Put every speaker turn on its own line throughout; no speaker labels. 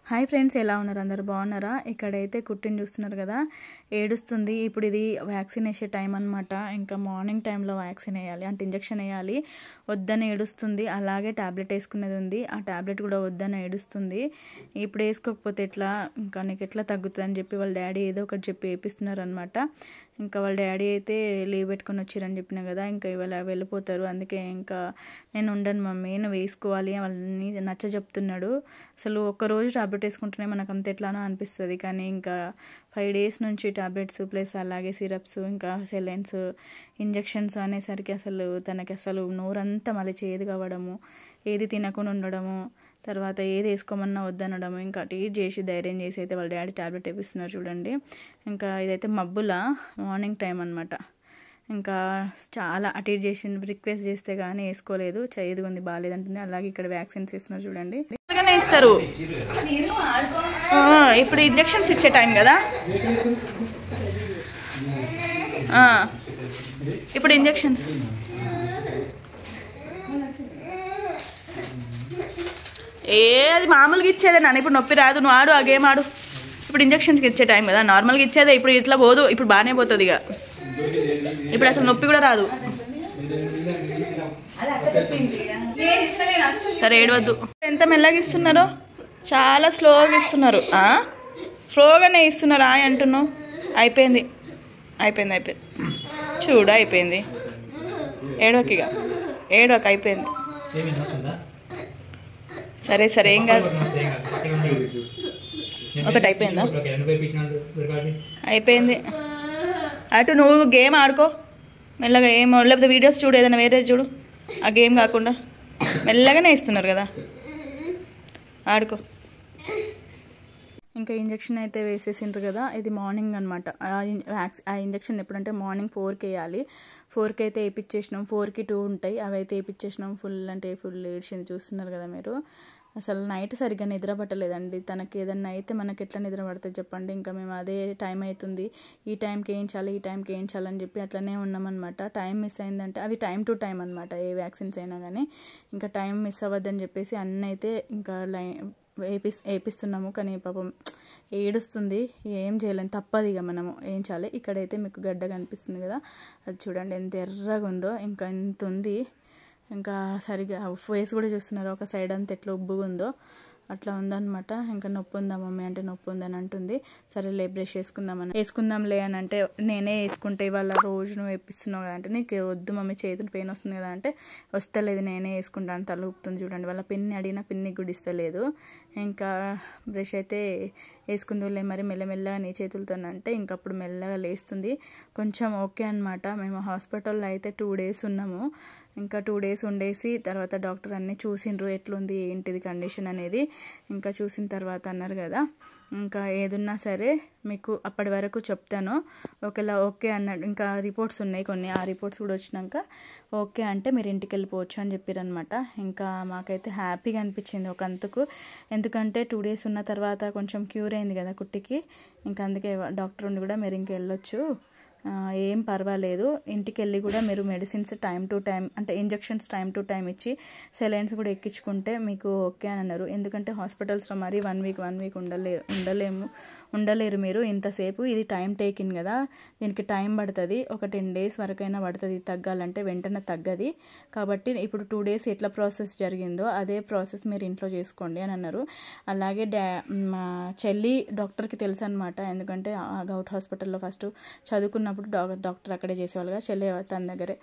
Hi friends, ఎలా ఉన్నారు? అందరూ బాగున్నారా? ఇక్కడైతే కుట్టిని చూస్తున్నారు కదా, ఏడుస్తుంది. ఇప్పుడు ఇది వ్యాక్సిన్ వేసే టైం అనమాట. ఇంకా మార్నింగ్ టైంలో వ్యాక్సిన్ వేయాలి, అంటే ఇంజెక్షన్ వేయాలి. వద్దని ఏడుస్తుంది. అలాగే ట్యాబ్లెట్ వేసుకునేది ఉంది, ఆ ట్యాబ్లెట్ కూడా వద్దని ఏడుస్తుంది. ఇప్పుడు వేసుకోకపోతే ఎట్లా, ఇంకా నీకు ఎట్లా తగ్గుతుంది అని చెప్పి వాళ్ళ డాడీ ఏదో ఒకటి చెప్పి వేపిస్తున్నారు అనమాట. ఇంకా వాళ్ళ డాడీ అయితే లీవ్ పెట్టుకొని వచ్చిరని చెప్పిన కదా, ఇంకా ఇవాళ వెళ్ళిపోతారు. అందుకే ఇంకా నేను ఉండను మమ్మీ, నువ్వు వేసుకోవాలి వాళ్ళని నచ్చ చెప్తున్నాడు. అసలు ఒక్కరోజు టాబ్లెట్ వేసుకుంటేనే మనకు అంత ఎట్లానో అనిపిస్తుంది, కానీ ఇంకా 5 days నుంచి టాబ్లెట్స్ ప్లస్ అలాగే సిరప్స్ ఇంకా సెలైన్స్ ఇంజెక్షన్స్ అనేసరికి అసలు తనకి అసలు నోరంతా మళ్ళీ చేదు కావడము, ఏది తినకుండా ఉండడము, తర్వాత ఏది వేసుకోమన్నా వద్దనడము, ఇంకా టీట్ చేసి ధైర్యం చేసి అయితే వాళ్ళ డాడీ టాబ్లెట్ వేపిస్తున్నారు చూడండి. ఇంకా ఇదైతే మబ్బుల మార్నింగ్ టైం అనమాట. ఇంకా చాలా అటెండ్ చేసి రిక్వెస్ట్ చేస్తే కానీ వేసుకోలేదు, చేదుగా ఉంది బాగాలేదంటుంది. అలాగే ఇక్కడ వ్యాక్సిన్స్ ఇస్తున్నారు చూడండి, ఇస్తారు. ఇప్పుడు ఇంజెక్షన్స్ ఇచ్చే టైం కదా, ఇప్పుడు ఇంజెక్షన్స్ అది మామూలుగా ఇచ్చేదే నాన్న. ఇప్పుడు నొప్పి రాదు, నువ్వు ఆడు, ఆ గేమ్ ఆడు. ఇప్పుడు ఇంజెక్షన్స్కి ఇచ్చే టైం కదా, నార్మల్గా ఇచ్చేదే. ఇప్పుడు ఇట్లా పోదు, ఇప్పుడు బాగానే పోతుంది. ఇక ఇప్పుడు అసలు నొప్పి కూడా రాదు. సరే ఏడవద్దు. ఎంత మెల్లగా ఇస్తున్నారో, చాలా స్లోగా ఇస్తున్నారు. స్లోగానే ఇస్తున్నారు. అంటున్నావు. అయిపోయింది అయిపోయింది అయిపోయింది చూడు, అయిపోయింది. ఏడవక, ఇక ఏడవక, అయిపోయింది. సరే సరే ఏం కాదు. ఒకటి అయిపోయిందా? అయిపోయింది. అటు నువ్వు గేమ్ ఆడుకో మెల్లగా, ఏమో లేకపోతే వీడియోస్ చూడు, ఏదైనా వేరే చూడు. ఆ గేమ్ కాకుండా మెల్లగానే ఇస్తున్నారు కదా, ఆడుకో. ఇంకా ఇంజక్షన్ అయితే వేసేసిండ్రు కదా, ఇది మార్నింగ్ అనమాట. ఆ ఇంజక్షన్ ఎప్పుడంటే మార్నింగ్ 4కి వేయాలి. 4కి అయితే వేయించేసినాం. 4కి 2 ఉంటాయి, అవి అయితే వేయించేసినాం. ఫుల్ అంటే ఫుల్ ఏడ్చింది, చూస్తున్నారు కదా మీరు. అసలు నైట్ సరిగ్గా నిద్ర పట్టలేదండి. తనకి ఏదన్నా అయితే మనకి ఎట్లా నిద్ర పడుతుంది చెప్పండి. ఇంకా మేము అదే టైం అవుతుంది, ఈ టైంకి వేయించాలి, ఈ టైంకి వేయించాలని చెప్పి అట్లనే ఉన్నామన్నమాట. టైం మిస్ అయిందంటే అవి టైం టు టైం అనమాట, ఏ వ్యాక్సిన్స్ అయినా కానీ. ఇంకా టైం మిస్ అవ్వద్దని చెప్పేసి అన్నీ అయితే ఇంకా వేపిస్తున్నాము. కానీ పాపం ఏడుస్తుంది, ఏం చేయలేము, తప్పదు. ఇక మనము వేయించాలి. ఇక్కడైతే మీకు గడ్డ కనిపిస్తుంది కదా, అది చూడండి ఎంత ఎర్రగా ఉందో, ఇంకా ఎంత ఉంది. ఇంకా సరిగా ఫేస్ కూడా చూస్తున్నారు, ఒక సైడ్ అంతా ఎట్లా ఉబ్బుగా ఉందో అట్లా ఉందన్నమాట. ఇంకా నొప్పి ఉందా మమ్మీ అంటే నొప్పి ఉందని అంటుంది. సరేలే బ్రష్ వేసుకుందాంలే అని అంటే, నేనే వేసుకుంటే ఇవాళ రోజు నువ్వు వేపిస్తున్నావు కదా అంటే, నీకు వద్దు మమ్మీ చేతులు పెయిన్ వస్తుంది కదా అంటే, వస్తలేదు నేనే వేసుకుంటాను, తల ఊపుతుంది చూడండి. వాళ్ళ పిన్ని అడిగినా పిన్ని గుడిస్తలేదు. ఇంకా బ్రష్ అయితే వేసుకుందులే మరి మెల్లమెల్లగా నీ చేతులతోనంటే, ఇంకప్పుడు మెల్లగా లేస్తుంది. కొంచెం ఓకే అనమాట. మేము హాస్పిటల్లో అయితే 2 days ఉన్నాము. ఇంకా 2 days ఉండేసి తర్వాత డాక్టర్ అన్నీ చూసిండ్రు, ఎట్లుంది ఏంటిది కండిషన్ అనేది. ఇంకా చూసిన తర్వాత అన్నారు కదా, ఇంకా ఏదున్నా సరే మీకు అప్పటి వరకు చెప్తాను, ఒకవేళ ఓకే అన్నాడు. ఇంకా రిపోర్ట్స్ ఉన్నాయి కొన్ని, ఆ రిపోర్ట్స్ కూడా వచ్చినాక ఓకే అంటే మీరు ఇంటికి వెళ్ళిపోవచ్చు అని చెప్పారనమాట. ఇంకా మాకైతే హ్యాపీగా అనిపించింది ఒక అంతకు. ఎందుకంటే 2 days ఉన్న తర్వాత కొంచెం క్యూర్ అయింది కదా కుట్టికి. ఇంకా అందుకే డాక్టర్ ఉండి కూడా మీరు ఇంక వెళ్ళొచ్చు, ఏం పర్వాలేదు, ఇంటికి వెళ్ళి కూడా మీరు మెడిసిన్స్ టైం టు టైం అంటే ఇంజెక్షన్స్ టైం టు టైం ఇచ్చి సెలైన్స్ కూడా ఎక్కించుకుంటే మీకు ఓకే అని అన్నారు. ఎందుకంటే హాస్పిటల్స్లో మరి 1 week ఉండలేరు మీరు ఇంతసేపు. ఇది టైం టేకింగ్ కదా, దీనికి టైం పడుతుంది, ఒక 10 days వరకైనా పడుతుంది తగ్గాలంటే, వెంటనే తగ్గది. కాబట్టి ఇప్పుడు 2 days ఎట్లా ప్రాసెస్ జరిగిందో అదే ప్రాసెస్ మీరు ఇంట్లో చేసుకోండి అని అన్నారు. అలాగే మా చెల్లి డాక్టర్కి తెలుసు అనమాట, ఎందుకంటే గౌట్ హాస్పిటల్లో ఫస్ట్ చదువుకున్నప్పుడు డాక్టర్ అక్కడే చేసేవాళ్ళుగా, చెల్లె తన దగ్గరే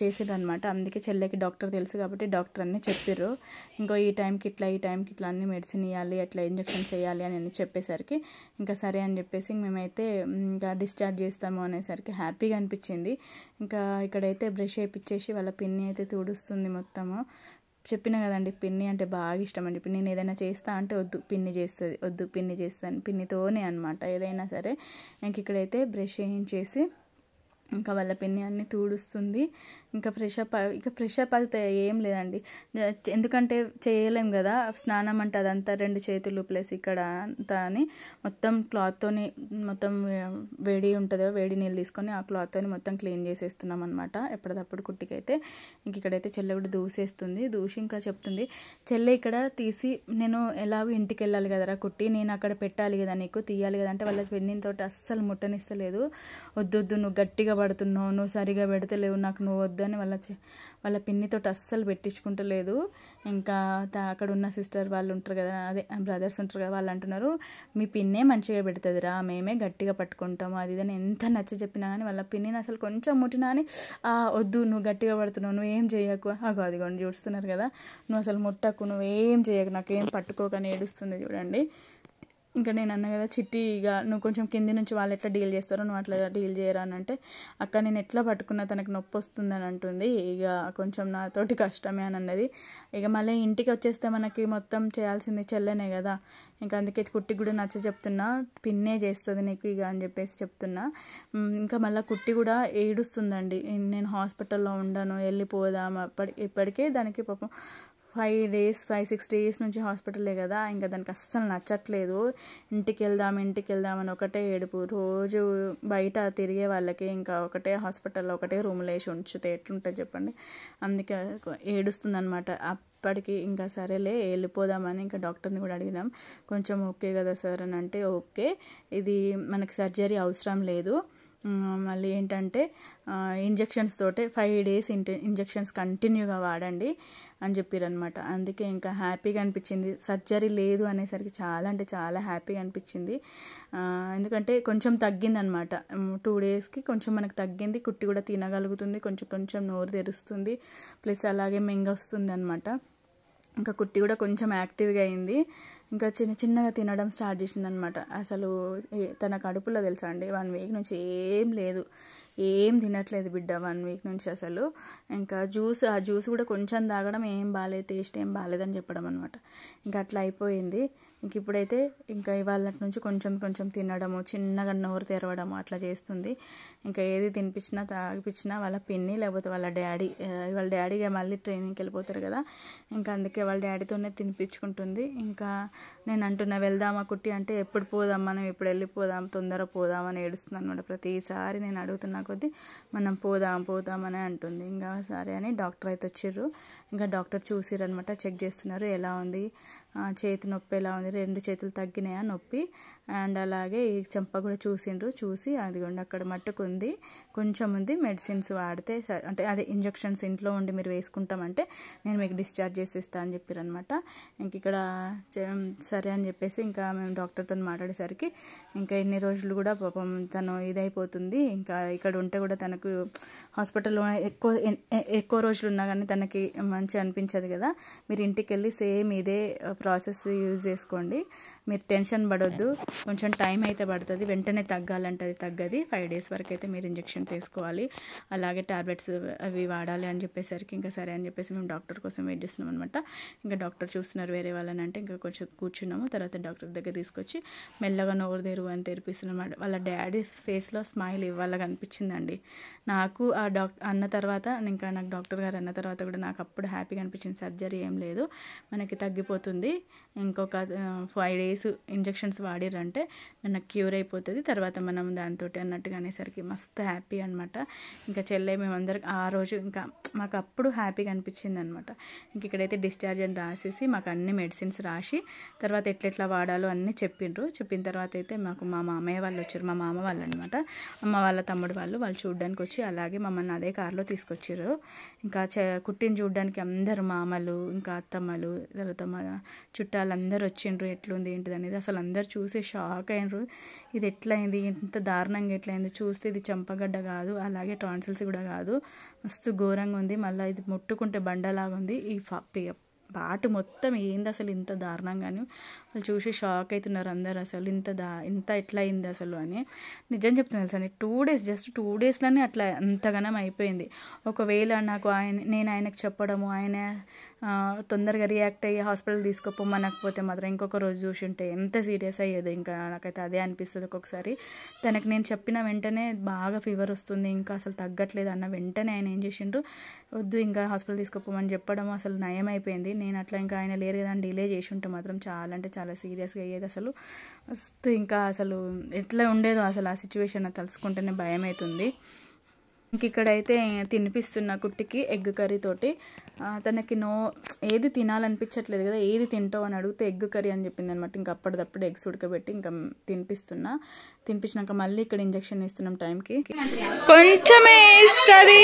చేసేదనమాట. అందుకే చెల్లెకి డాక్టర్ తెలుసు కాబట్టి డాక్టర్ అన్నీ చెప్పారు. ఇంకో ఈ టైంకి ఇట్లా, ఈ టైంకి ఇట్లా అన్ని మెడిసిన్ ఇవ్వాలి, అట్లా ఇంజెక్షన్స్ వేయాలి అని అన్ని చెప్పేసరికి ఇంకా సరే అని చెప్పేసి మేమైతే ఇంకా డిశ్చార్జ్ చేస్తాము అనేసరికి హ్యాపీగా అనిపించింది. ఇంకా ఇక్కడైతే బ్రష్ వేయించేసి వాళ్ళ పిన్ని అయితే తుడుస్తుంది మొత్తము. చెప్పిన కదండి, పిన్ని అంటే బాగా ఇష్టం అని చెప్పి. నేను ఏదైనా చేస్తా అంటే వద్దు పిన్ని చేస్తుంది, వద్దు పిన్ని చేస్తాను, పిన్నితోనే అనమాట ఏదైనా సరే. ఇంక ఇక్కడైతే బ్రష్ వేయించేసి ఇంకా వాళ్ళ పిన్ని అన్నీ తుడుస్తుంది. ఇంకా ఫ్రెష్ అప్ అయితే ఏం లేదండి, ఎందుకంటే చేయలేం కదా స్నానం అంటే అదంతా 2 చేతులు ప్లస్ ఇక్కడ అంతా అని మొత్తం క్లాత్తోని మొత్తం వేడి ఉంటుందో వేడి నీళ్ళు తీసుకొని ఆ క్లాత్తోని మొత్తం క్లీన్ చేసేస్తున్నాం అనమాట ఎప్పటికప్పుడు కుట్టికైతే. ఇంక ఇక్కడైతే చెల్లె కూడా దూసి ఇంకా చెప్తుంది, చెల్లె ఇక్కడ తీసి నేను ఎలాగో ఇంటికి వెళ్ళాలి కదరా కుట్టి, నేను అక్కడ పెట్టాలి కదా నీకు తీయాలి కదా అంటే వాళ్ళ పెన్నితో అస్సలు ముట్టనిస్తలేదు. వద్దు నువ్వు గట్టిగా పడుతున్నావు, నువ్వు సరిగా పెడతలేవు, నాకు నువ్వు వద్దు అని వాళ్ళ పిన్నితో అస్సలు పెట్టించుకుంటలేదు. ఇంకా అక్కడ ఉన్న సిస్టర్ వాళ్ళు ఉంటారు కదా, అదే బ్రదర్స్ ఉంటారు కదా, వాళ్ళు అంటున్నారు మీ పిన్నే మంచిగా పెడుతుందిరా, మేమే గట్టిగా పట్టుకుంటాము అది ఇదని ఎంత నచ్చ చెప్పినా కానీ వాళ్ళ పిన్నిని అసలు కొంచెం ముట్టినా అని వద్దు నువ్వు గట్టిగా పడుతున్నావు, నువ్వు ఏం చేయకు, అదిగోండి చూస్తున్నారు కదా, నువ్వు అసలు ముట్టకు, నువ్వు ఏం చేయకు, నాకేం పట్టుకోకని ఏడుస్తుంది చూడండి. ఇంకా నేను అన్నా కదా చిట్టి ఇక నువ్వు కొంచెం కింది నుంచి వాళ్ళు ఎట్లా డీల్ చేస్తారో నువ్వు అట్లా డీల్ చేయరా అని అంటే, అక్క నేను ఎట్లా పట్టుకున్నా తనకు నొప్పి వస్తుందని అంటుంది. ఇక కొంచెం నాతోటి కష్టమే అని అన్నది. ఇక మళ్ళీ ఇంటికి వచ్చేస్తే మనకి మొత్తం చేయాల్సింది చెల్లెనే కదా, ఇంకా అందుకే కుట్టి కూడా నచ్చ చెప్తున్నా, పిన్నే చేస్తుంది నీకు ఇక అని చెప్పేసి చెప్తున్నా. ఇంకా మళ్ళీ కుట్టి కూడా ఏడుస్తుందండి, నేను హాస్పిటల్లో ఉండను వెళ్ళిపోదాం, ఇప్పటికే దానికి పాపం 5-6 డేస్ నుంచి హాస్పిటలే కదా, ఇంకా దానికి అస్సలు నచ్చట్లేదు. ఇంటికి వెళ్దాం అని ఒకటే ఏడుపు, రోజు బయట తిరిగే వాళ్ళకి ఇంకా ఒకటే హాస్పిటల్లో ఒకటే రూమ్లో వేసి ఉంచితే ఎట్లుంటుంది చెప్పండి. అందుకే ఏడుస్తుంది అనమాట. అప్పటికి ఇంకా సరేలే వెళ్ళిపోదామని ఇంకా డాక్టర్ని కూడా అడిగినాం, కొంచెం ఓకే కదా సార్ అని అంటే ఓకే, ఇది మనకి సర్జరీ అవసరం లేదు, మళ్ళీ ఏంటంటే ఇంజెక్షన్స్ తోటే 5 days ఇంజెక్షన్స్ కంటిన్యూగా వాడండి అని చెప్పారనమాట. అందుకే ఇంకా హ్యాపీగా అనిపించింది, సర్జరీ లేదు అనేసరికి చాలా అంటే చాలా హ్యాపీగా అనిపించింది. ఎందుకంటే కొంచెం తగ్గిందనమాట, 2 daysకి కొంచెం మనకు తగ్గింది, కుట్టి కూడా తినగలుగుతుంది, కొంచెం నోరు తెరుస్తుంది, ప్లస్ అలాగే మింగొస్తుంది అనమాట. ఇంకా కుట్టి కూడా కొంచెం యాక్టివ్గా అయింది, ఇంకా చిన్నగా తినడం స్టార్ట్ చేసింది అనమాట. అసలు తన కడుపులో తెలుసా అండి 1 week నుంచి ఏం తినట్లేదు బిడ్డ 1 week నుంచి అసలు. ఇంకా ఆ జ్యూస్ కూడా కొంచెం తాగడం ఏం బాగాలేదు, టేస్ట్ ఏం బాగాలేదని చెప్పడం అనమాట. ఇంకా అట్లా అయిపోయింది. ఇంక ఇప్పుడైతే ఇంకా ఇవాళ నుంచి కొంచెం తినడము, చిన్నగా నోరు తెరవడము అట్లా చేస్తుంది. ఇంకా ఏది తినిపించినా తాగిపించినా వాళ్ళ పిన్ని లేకపోతే వాళ్ళ డాడీగా మళ్ళీ ట్రైనింగ్కి వెళ్ళిపోతారు కదా, ఇంకా అందుకే వాళ్ళ డాడీతోనే తినిపించుకుంటుంది. ఇంకా నేను అంటున్నా వెళ్దామా కుట్టి అంటే, ఎప్పుడు పోదాం మనం, ఇప్పుడు వెళ్ళిపోదాం, తొందర పోదాం అని ఏడుస్తుంది అనమాట. ప్రతిసారి నేను అడుగుతున్నా కొద్దీ మనం పోదామని అంటుంది. ఇంకా సరే అని డాక్టర్ అయితే వచ్చిర్రు. ఇంకా డాక్టర్ చూసిరనమాట, చెక్ చేస్తున్నారు ఎలా ఉంది, చేతి నొప్పి ఎలా ఉంది, 2 చేతులు తగ్గినాయా నొప్పి, అండ్ అలాగే ఈ చెంప కూడా చూసి అదిగోండి అక్కడ మట్టుకుంది, కొంచెం ఉంది, మెడిసిన్స్ వాడితే అంటే అదే ఇంజెక్షన్స్ ఇంట్లో ఉండి మీరు వేసుకుంటామంటే నేను మీకు డిశ్చార్జ్ చేసేస్తా అని చెప్పారనమాట. ఇంక ఇక్కడ సరే అని చెప్పేసి ఇంకా మేము డాక్టర్తో మాట్లాడేసరికి ఇంకా ఇన్ని రోజులు కూడా పాపం తను ఇదైపోతుంది, ఇంకా ఇక్కడ ఉంటే కూడా తనకు హాస్పిటల్లో ఎక్కువ రోజులు ఉన్నా కానీ తనకి మంచిగా అనిపించదు కదా, మీరు ఇంటికి వెళ్ళి సేమ్ ఇదే ప్రాసెస్ యూజ్ చేసుకోండి, మీరు టెన్షన్ పడొద్దు, కొంచెం టైం అయితే పడుతుంది, వెంటనే తగ్గాలంటే అది తగ్గది, 5 days వరకు అయితే మీరు ఇంజెక్షన్స్ వేసుకోవాలి, అలాగే టాబ్లెట్స్ అవి వాడాలి అని చెప్పేసరికి ఇంకా సరే అని చెప్పేసి మేము డాక్టర్ కోసం వెయిట్ చేస్తున్నాం అనమాట. ఇంకా డాక్టర్ చూస్తున్నారు వేరే వాళ్ళని అంటే ఇంకా కొంచెం కూర్చున్నాము. తర్వాత డాక్టర్ దగ్గర తీసుకొచ్చి మెల్లగా నోరు తెరువు అని తెరిపిస్తున్నాం. వాళ్ళ డాడీ ఫేస్లో స్మైల్ ఇవ్వాలని అనిపించిందండి నాకు. ఆ అన్న తర్వాత ఇంకా నాకు డాక్టర్ గారు అన్న తర్వాత కూడా నాకు అప్పుడు హ్యాపీగా అనిపించింది, సర్జరీ ఏం లేదు మనకి తగ్గిపోతుంది, ఇంకొక 5 days ఇంజెక్షన్స్ వాడిరంటే మనకు క్యూర్ అయిపోతుంది, తర్వాత మనం దాంతో అన్నట్టుగా అనేసరికి మస్తు హ్యాపీ అనమాట. ఇంకా చెల్లె మేమందరికి ఆ రోజు ఇంకా మాకు అప్పుడు హ్యాపీగా అనిపించింది అనమాట. ఇంక ఇక్కడైతే డిశ్చార్జ్ అని రాసేసి మాకు అన్ని మెడిసిన్స్ రాసి తర్వాత ఎట్లెట్లా వాడాలో అన్నీ చెప్పిన తర్వాత అయితే మాకు మా మామయ్య వాళ్ళు వచ్చారు, మా మామ వాళ్ళు అనమాట, అమ్మ వాళ్ళ తమ్ముడు వాళ్ళు చూడడానికి వచ్చి అలాగే మమ్మల్ని అదే కారులో తీసుకొచ్చారు. ఇంకా కుట్టిని చూడడానికి అందరు మామలు ఇంకా అత్తమ్మలు తర్వాత మా చుట్టాలందరూ వచ్చిండ్రు, ఎట్లుంది ఏంటిది అనేది అసలు అందరు చూసి షాక్ అయినరు, ఇది ఎట్లయింది ఇంత దారుణంగా ఎట్లయింది, చూస్తే ఇది చంపగడ్డ కాదు అలాగే టాన్సిల్స్ కూడా కాదు, మస్తు ఘోరంగా ఉంది, మళ్ళీ ఇది ముట్టుకుంటే బండలాగా ఉంది, ఈ పాటు మొత్తం ఏంది అసలు ఇంత దారుణంగాని వాళ్ళు చూసి షాక్ అవుతున్నారు అందరు, అసలు ఇంత ఎట్లా అయింది అసలు అని. నిజం చెప్తున్నాను సార్, 2 days జస్ట్ 2 daysలోనే అట్లా అంతగానం అయిపోయింది. ఒకవేళ నాకు నేను ఆయనకు చెప్పడము, ఆయన తొందరగా రియాక్ట్ అయ్యి హాస్పిటల్ తీసుకోపోమనకపోతే మాత్రం ఇంకొక రోజు చూసి ఉంటే ఎంత సీరియస్ అయ్యేది. ఇంకా నాకైతే అదే అనిపిస్తుంది ఒక్కొక్కసారి. తనకి నేను చెప్పిన వెంటనే బాగా ఫీవర్ వస్తుంది, ఇంకా అసలు తగ్గట్లేదు అన్న వెంటనే ఆయన ఏం చేసిండ్రు, వద్దు ఇంకా హాస్పిటల్ తీసుకోపోమని చెప్పడం అసలు నయం అయిపోయింది. నేను అట్లా ఇంకా ఆయన లేరు కదా అని డిలే చేసి ఉంటే మాత్రం చాలా అంటే చాలా సీరియస్గా అయ్యేది. అసలు మస్తు ఇంకా అసలు ఎట్లా ఉండేదో అసలు ఆ సిచ్యువేషన్ తలుసుకుంటేనే భయం అవుతుంది. ఇంక ఇక్కడైతే తినిపిస్తున్న కుట్టికి ఎగ్ కర్రీ తోటి. తనకి ఏది తినాలనిపించట్లేదు కదా, ఏది తింటావు అని అడిగితే ఎగ్ కర్రీ అని చెప్పింది అనమాట. ఇంకా అప్పటిదప్పుడు ఎగ్స్ ఉడకబెట్టి ఇంకా తినిపించినాక మళ్ళీ ఇక్కడ ఇంజక్షన్ ఇస్తున్నాం టైంకి. కొంచెమే ఇస్తుంది,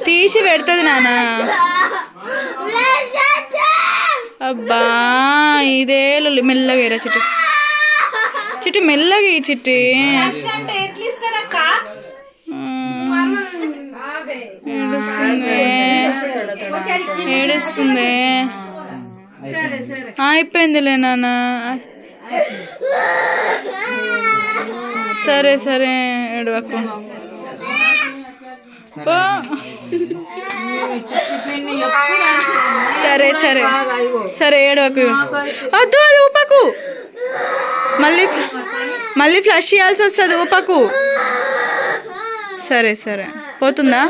తీసి పెడుతుంది నాన్న. అబ్బా ఇదే మెల్లగా ఇరా చిట్టి, చిట్టి మెల్లగా ఈ చిట్టి. ఏడుస్తుంది అయిపోయిందిలే నాన్న. సరే సరే ఏడవకు. సరే సరే సరే ఏడవకు. వద్దు అది ఊపకు, మళ్ళీ ఫ్లష్ చేయాల్సి వస్తుంది, ఊపకు. సరే సరే పోతుందా?